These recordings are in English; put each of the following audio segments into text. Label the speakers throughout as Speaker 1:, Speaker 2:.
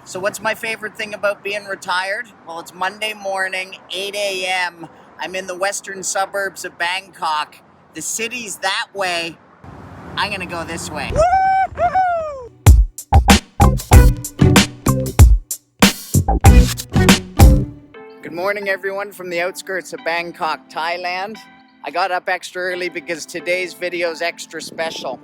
Speaker 1: So what's my favorite thing about being retired? Well, it's Monday morning, 8 a.m. I'm in the western suburbs of Bangkok. The city's that way. I'm gonna go this way. Woo-hoo! Good morning, everyone, from the outskirts of Bangkok, Thailand. I got up extra early because today's video is extra special.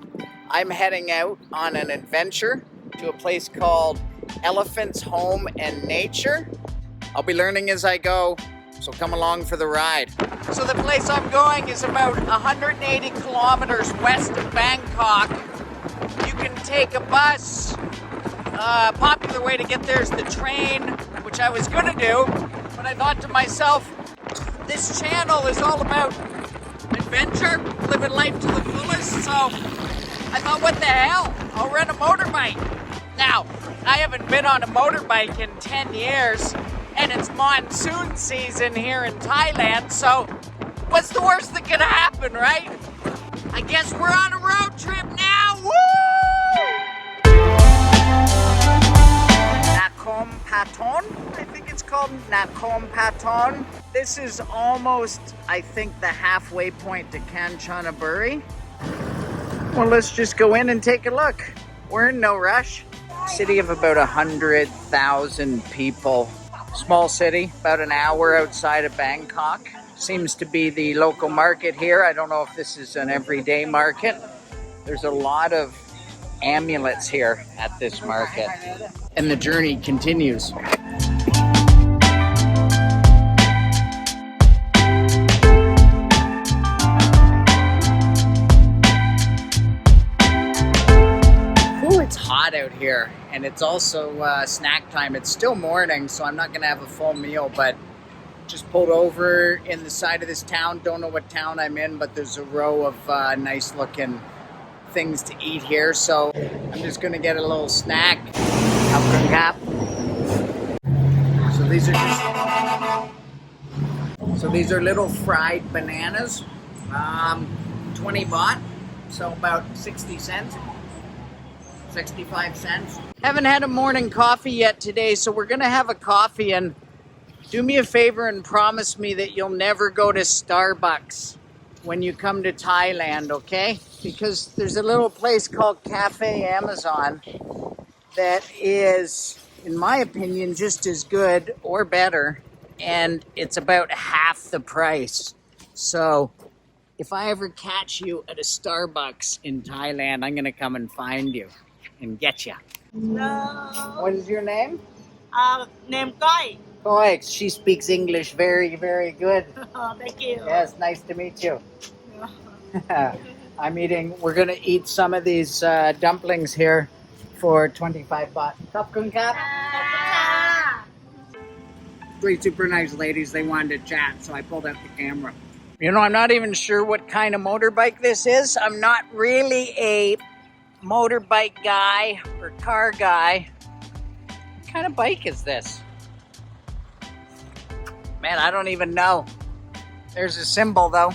Speaker 1: I'm heading out on an adventure to a place called Elephant's Home and Nature. I'll be learning as I go, so come along for the ride. So the place I'm going is about 180 kilometers west of Bangkok. You can take a bus. Popular way to get there is the train, which I was gonna do, but I thought to myself, this channel is all about adventure, living life to the fullest, so I thought, what the hell? I'll rent a motorbike. Now, I haven't been on a motorbike in 10 years, and it's monsoon season here in Thailand, so what's the worst that could happen, right? I guess we're on a road trip now, woo! Nakhon Pathom, I think it's called Nakhon Pathom. This is almost, I think, the halfway point to Kanchanaburi. Well, let's just go in and take a look. We're in no rush. City of about 100,000 people. Small city, about an hour outside of Bangkok. Seems to be the local market here. I don't know if this is an everyday market. There's a lot of amulets here at this market. And the journey continues. It's hot out here, and it's also snack time. It's still morning, so I'm not gonna have a full meal, but just pulled over in the side of this town. Don't know what town I'm in, but there's a row of nice looking things to eat here, so I'm just gonna get a little snack. So these are little fried bananas, 20 baht, so about 60 cents. 65 cents. Haven't had a morning coffee yet today, so we're gonna have a coffee, and do me a favor and promise me that you'll never go to Starbucks when you come to Thailand, okay? Because there's a little place called Cafe Amazon that is, in my opinion, just as good or better, and it's about half the price. So if I ever catch you at a Starbucks in Thailand, I'm gonna come and find you and get you.
Speaker 2: No.
Speaker 1: What is your name?
Speaker 2: Name Koi.
Speaker 1: Koi. She speaks English very, very good.
Speaker 2: Oh, thank you.
Speaker 1: Yes, nice to meet you. We're gonna eat some of these dumplings here for 25 baht. Khop khun kap. Three super nice ladies, they wanted to chat, so I pulled out the camera. You know, I'm not even sure what kind of motorbike this is. I'm not really a motorbike guy or car guy. What kind of bike is this? Man, I don't even know. There's a symbol though.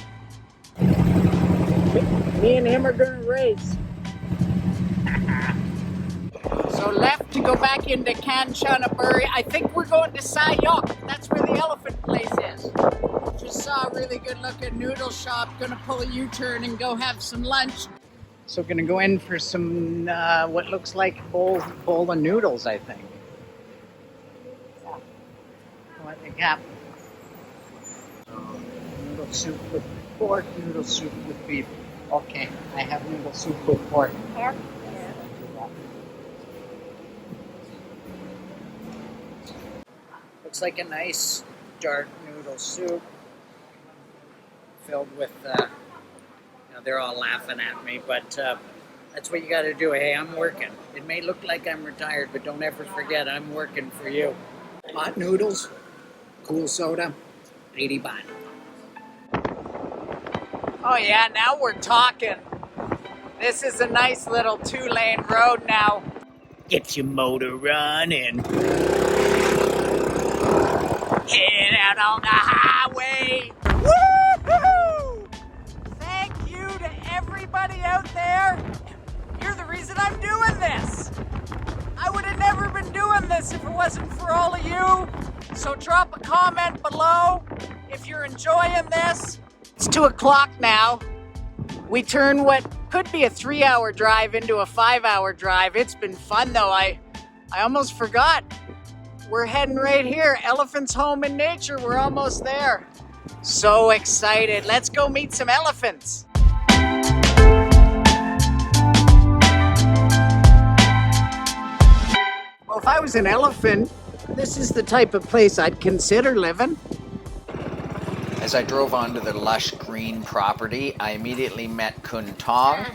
Speaker 1: Me and him are gonna race. So left to go back into Kanchanaburi. I think we're going to Sayok. That's where the elephant place is. Just saw a really good looking noodle shop. Gonna pull a U-turn and go have some lunch. So gonna go in for some, what looks like bowl of noodles, I think. What they got? Noodle soup with pork, noodle soup with beef. Okay, I have noodle soup with pork.
Speaker 2: Pork?
Speaker 1: Looks like a nice dark noodle soup filled with they're all laughing at me, but that's what you got to do. Hey, I'm working. It may look like I'm retired, but don't ever forget I'm working for you. Hot noodles, cool soda, 80 baht. Oh yeah, now we're talking. This is a nice little 2-lane road now. Get your motor running. Head out on the highway. Woo-hoo! Thank you to everybody out there. You're the reason I'm doing this. I would have never been doing this this if it wasn't for all of you. So drop a comment below if you're enjoying this. It's 2 o'clock now. We turned what could be a 3-hour drive into a 5-hour drive. It's been fun though. I almost forgot. We're heading right here. Elephants home in nature. We're almost there. So excited. Let's go meet some elephants. Well, if I was an elephant, this is the type of place I'd consider living. As I drove onto the lush green property, I immediately met Khun Tong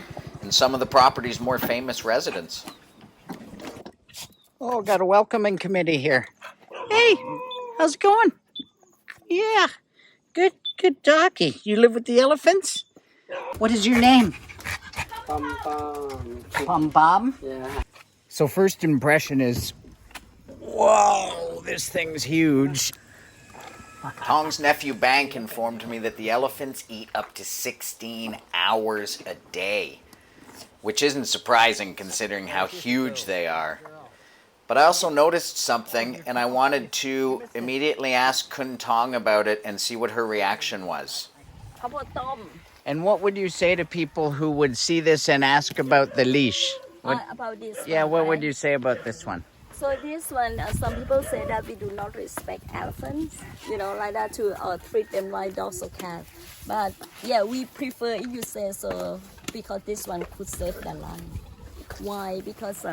Speaker 1: and some of the property's more famous residents. Oh, got a welcoming committee here. Hey, how's it going? Yeah, good doggy. You live with the elephants? What is your name? Bum Bum? Yeah. So first impression is, whoa, this thing's huge. Tong's nephew Bank informed me that the elephants eat up to 16 hours a day, which isn't surprising considering how huge they are. But I also noticed something, and I wanted to immediately ask Khun Tong about it and see what her reaction was. And what would you say to people who would see this and ask about the leash?
Speaker 3: About this
Speaker 1: Yeah,
Speaker 3: one,
Speaker 1: what
Speaker 3: right?
Speaker 1: would you say about this one?
Speaker 3: So this one, some people say that we do not respect elephants, like that, to treat them like dogs or cats. But yeah, we prefer, if you say so, because this one could save their life. Why? Because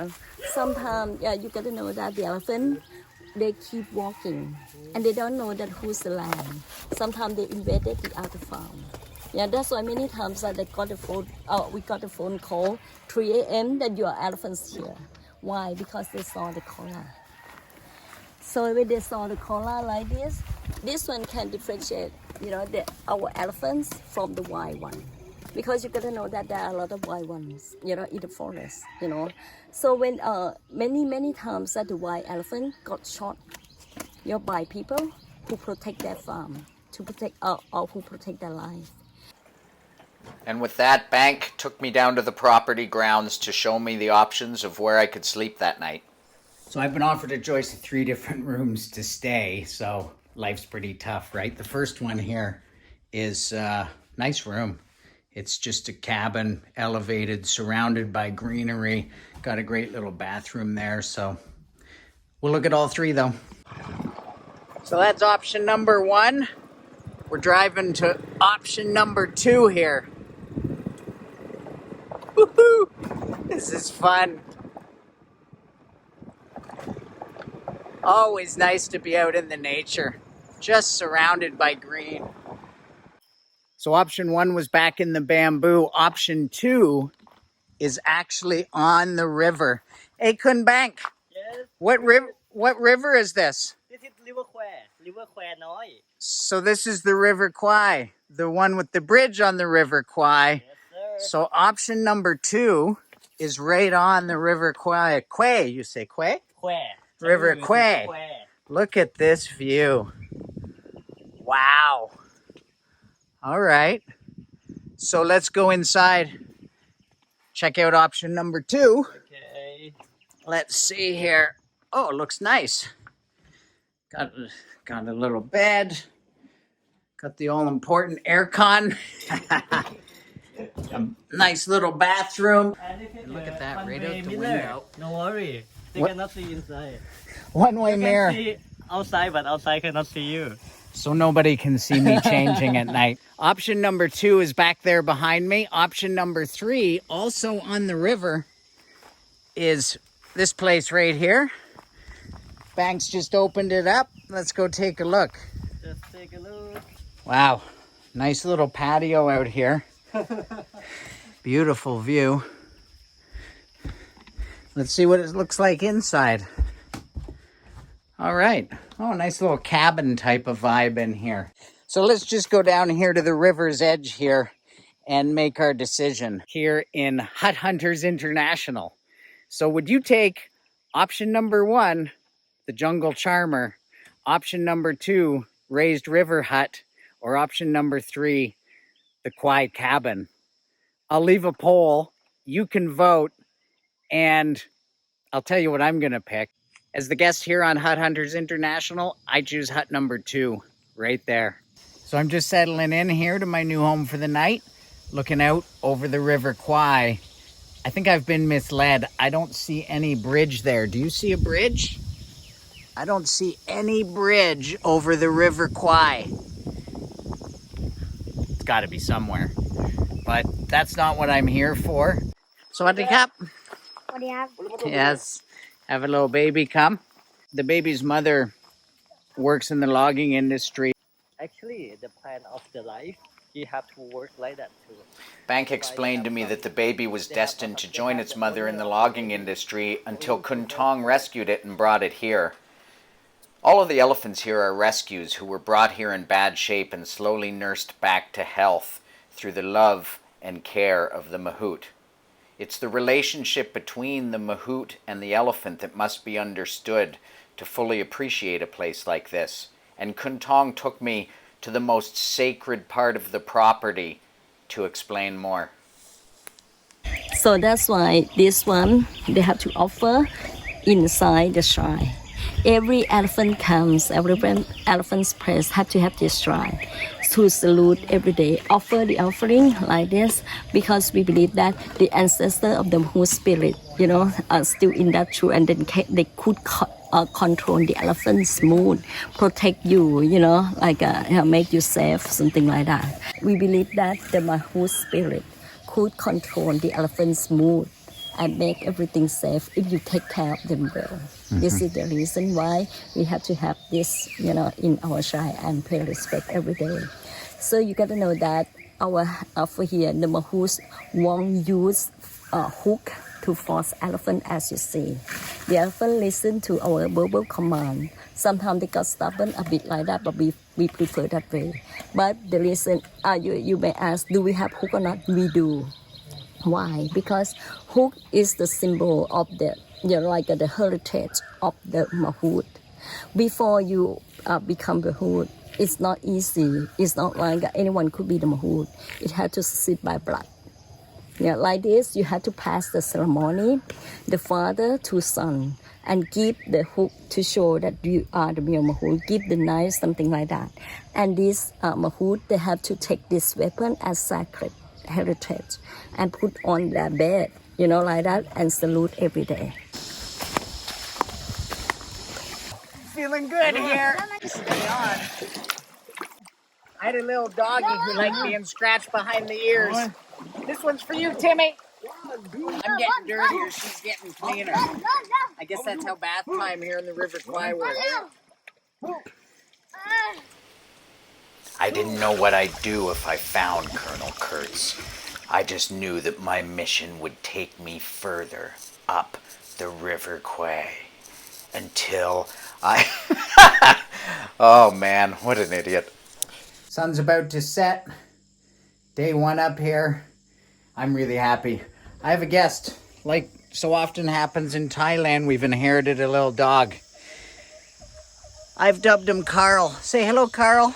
Speaker 3: sometimes you got to know that the elephant, they keep walking and they don't know that who's the land. Sometimes they invaded the other farm. Yeah, that's why many times that they got the phone. We got a phone call 3 a.m. that your elephants here. Why? Because they saw the collar. So when they saw the collar like this one can differentiate, our elephants from the wild one. Because you gotta know that there are a lot of wild ones, in the forest, So when many times that the wild elephant got shot, by people who protect their farm, to protect or who protect their life.
Speaker 1: And with that, Bank took me down to the property grounds to show me the options of where I could sleep that night. So I've been offered a choice of 3 different rooms to stay, so life's pretty tough, right? The first one here is a nice room. It's just a cabin, elevated, surrounded by greenery. Got a great little bathroom there, so we'll look at all 3 though. So that's option number 1. We're driving to option number 2 here. Woohoo! This is fun. Always nice to be out in the nature, just surrounded by green. So option 1 was back in the bamboo. Option 2 is actually on the river. Hey, Khun Bank.
Speaker 2: Yes.
Speaker 1: What river is this?
Speaker 2: This is River Kwai Noi.
Speaker 1: So this is the River Kwai, the one with the bridge on the River Kwai.
Speaker 2: Yes, sir.
Speaker 1: So option number 2 is right on the River Kwai. Kwai, you say Kwai?
Speaker 2: Kwai.
Speaker 1: River Kwai. Look at this view. Wow. All right. So let's go inside. Check out option number 2.
Speaker 2: Okay.
Speaker 1: Let's see here. Oh, it looks nice. Got a little bed. Got the all-important aircon. A nice little bathroom. And look at that, right out the window.
Speaker 2: No worry. They
Speaker 1: What?
Speaker 2: cannot see inside.
Speaker 1: One-way
Speaker 2: You
Speaker 1: mirror.
Speaker 2: can see outside, but outside cannot see you.
Speaker 1: So nobody can see me changing at night. Option number 2 is back there behind me. Option number 3, also on the river, is this place right here. Bank's just opened it up. Let's go take a look.
Speaker 2: Just take a look.
Speaker 1: Wow, nice little patio out here. Beautiful view. Let's see what it looks like inside. All right. Oh, nice little cabin type of vibe in here. So let's just go down here to the river's edge here and make our decision here in Hut Hunters International. So would you take option number 1, the Jungle Charmer, option number 2, Raised River Hut, or option number 3, the Quiet Cabin? I'll leave a poll. You can vote, and I'll tell you what I'm going to pick. As the guest here on Hut Hunters International, I choose hut number 2, right there. So I'm just settling in here to my new home for the night, looking out over the River Kwai. I think I've been misled. I don't see any bridge there. Do you see a bridge? I don't see any bridge over the River Kwai. It's got to be somewhere, but that's not what I'm here for. Sawadee Kap. Yes, have a little baby come. The baby's mother works in the logging industry.
Speaker 2: Actually, the plan of the life, he have to work like that too.
Speaker 1: Bank explained to me that the baby was destined to join its mother in the logging industry until Khun Tong rescued it and brought it here. All of the elephants here are rescues who were brought here in bad shape and slowly nursed back to health through the love and care of the mahout. It's the relationship between the mahout and the elephant that must be understood to fully appreciate a place like this. And Khun Tong took me to the most sacred part of the property to explain more.
Speaker 3: So that's why this one, they have to offer inside the shrine. Every elephant comes, every elephant's place have to have this shrine to salute every day, offer the offering like this, because we believe that the ancestor of the Mahout spirit, are still in that true, and then they could control the elephant's mood, protect you, make you safe, something like that. We believe that the Mahout spirit could control the elephant's mood and make everything safe if you take care of them well. This is the reason why we have to have this, in our shrine and pay respect every day. So you got to know that for here, the Mahouts won't use a hook to force elephant, as you see. The elephant listen to our verbal command. Sometimes they got stubborn a bit like that, but we prefer that way. But the reason, you may ask, do we have hook or not? We do. Why? Because hook is the symbol of the heritage of the Mahout. Before you become the Mahout, it's not easy. It's not like anyone could be the Mahout. It had to sit by blood. Like this, you have to pass the ceremony, the father to son, and give the hook to show that you are the real Mahout. Give the knife, something like that. And this Mahout, they have to take this weapon as sacred heritage and put on their bed, like that, and salute every day.
Speaker 1: Feeling good here. Stay on. I had a little doggy who liked being scratched behind the ears. This one's for you, Timmy. I'm getting dirtier, she's getting cleaner. I guess that's how bath time here in the River Kwai works. I didn't know what I'd do if I found Colonel Kurtz. I just knew that my mission would take me further up the River Kwai until I... Oh man, what an idiot. Sun's about to set. Day 1 up here. I'm really happy. I have a guest. Like so often happens in Thailand, we've inherited a little dog. I've dubbed him Carl. Say hello, Carl.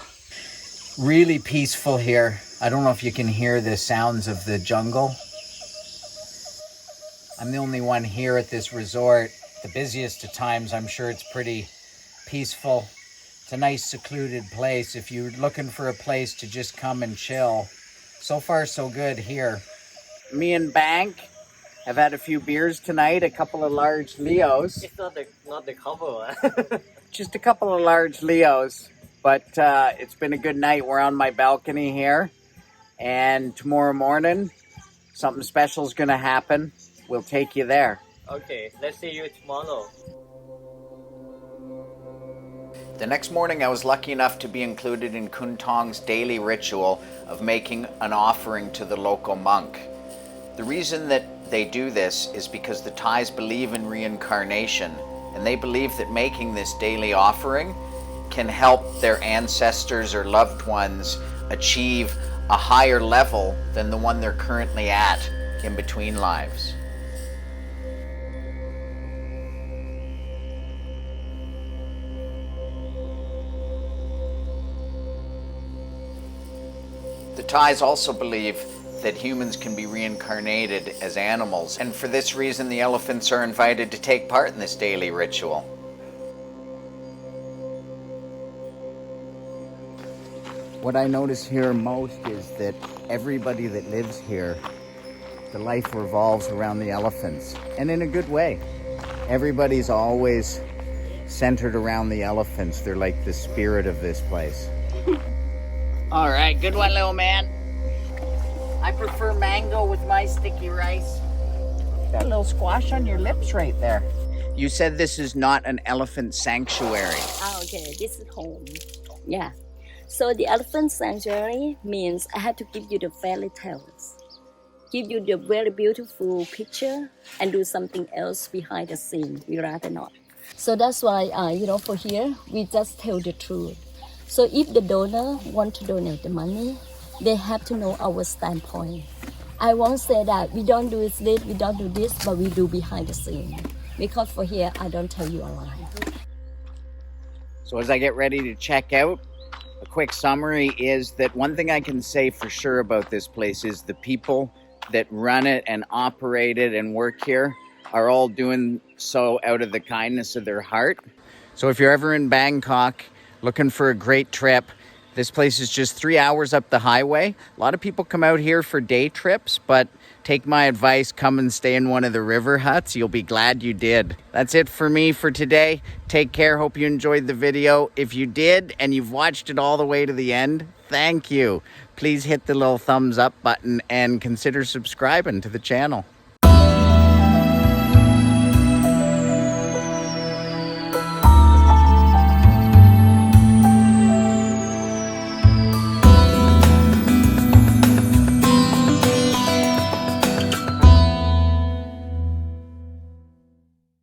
Speaker 1: Really peaceful here. I don't know if you can hear the sounds of the jungle. I'm the only one here at this resort. The busiest of times, I'm sure it's pretty peaceful. It's a nice secluded place if you're looking for a place to just come and chill. So far, so good here. Me and Bank have had a few beers tonight, a couple of large Leos.
Speaker 2: It's not the cover.
Speaker 1: Just a couple of large Leos, but it's been a good night. We're on my balcony here, and tomorrow morning, something special is going to happen. We'll take you there.
Speaker 2: Okay, let's see you tomorrow.
Speaker 1: The next morning, I was lucky enough to be included in Khun Tong's daily ritual of making an offering to the local monk. The reason that they do this is because the Thais believe in reincarnation, and they believe that making this daily offering can help their ancestors or loved ones achieve a higher level than the one they're currently at in between lives. The Thais also believe that humans can be reincarnated as animals, and for this reason the elephants are invited to take part in this daily ritual. What I notice here most is that everybody that lives here, the life revolves around the elephants, and in a good way. Everybody's always centered around the elephants. They're like the spirit of this place. All right, good one, little man. I prefer mango with my sticky rice. Got a little squash on your lips right there. You said this is not an elephant sanctuary.
Speaker 3: Okay, this is home. Yeah. So the elephant sanctuary means I have to give you the fairy tales, give you the very beautiful picture, and do something else behind the scene. We rather not. So that's why, for here, we just tell the truth. So if the donor want to donate the money, they have to know our standpoint. I won't say that we don't do this, we don't do this, but we do behind the scene. Because for here, I don't tell you a lie.
Speaker 1: So as I get ready to check out, a quick summary is that one thing I can say for sure about this place is the people that run it and operate it and work here are all doing so out of the kindness of their heart. So if you're ever in Bangkok looking for a great trip, this place is just 3 hours up the highway. A lot of people come out here for day trips, but take my advice, come and stay in one of the river huts. You'll be glad you did. That's it for me for today. Take care. Hope you enjoyed the video. If you did and you've watched it all the way to the end, thank you. Please hit the little thumbs up button and consider subscribing to the channel.